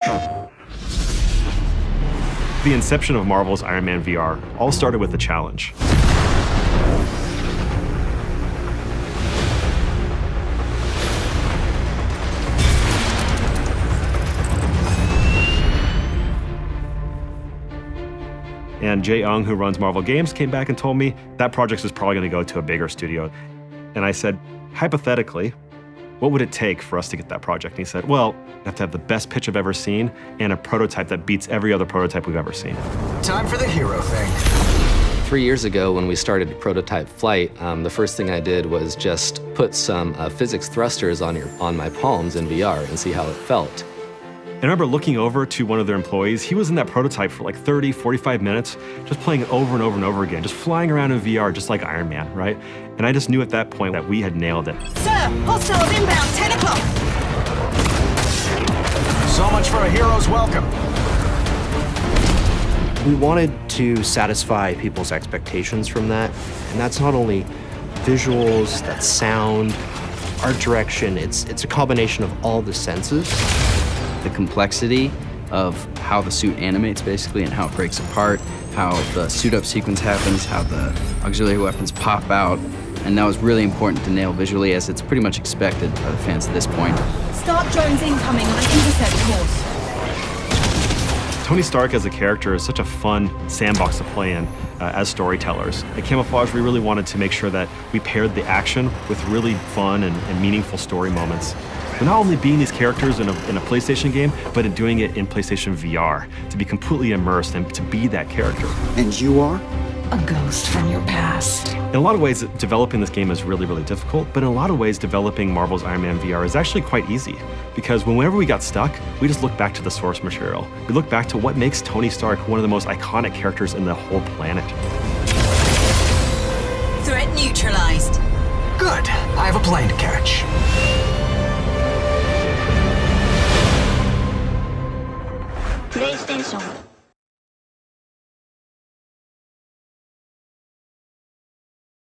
The inception of Marvel's Iron Man VR all started with a challenge. And Jae-Young, who runs Marvel Games, came back and told me that project is probably going to go to a bigger studio. And I said, hypothetically, what would it take for us to get that project? And he said, well, you have to have the best pitch I've ever seen and a prototype that beats every other prototype we've ever seen. Time for the hero thing. 3 years ago, when we started prototype flight, the first thing I did was just put some physics thrusters on my palms in VR and see how it felt. And I remember looking over to one of their employees. He was in that prototype for like 30, 45 minutes, just playing it over and over and over again, just flying around in VR, just like Iron Man, right? And I just knew at that point that we had nailed it. Sir, hostiles inbound, 10 o'clock. So much for a hero's welcome. We wanted to satisfy people's expectations from that. And that's not only visuals, that's sound, art direction. It's a combination of all the senses. The complexity of how the suit animates, basically, and how it breaks apart, how the suit-up sequence happens, how the auxiliary weapons pop out, and that was really important to nail visually, as it's pretty much expected by the fans at this point. Start drones incoming on an intercept course. Tony Stark as a character is such a fun sandbox to play in as storytellers. At Camouflage, we really wanted to make sure that we paired the action with really fun and meaningful story moments. We're not only being these characters in a PlayStation game, but in doing it in PlayStation VR, to be completely immersed and to be that character. And you are? A ghost from your past. In a lot of ways, developing this game is really, really difficult, but in a lot of ways, developing Marvel's Iron Man VR is actually quite easy, because whenever we got stuck, we just look back to the source material. We look back to what makes Tony Stark one of the most iconic characters in the whole planet. Threat neutralized. Good. I have a plane to catch. PlayStation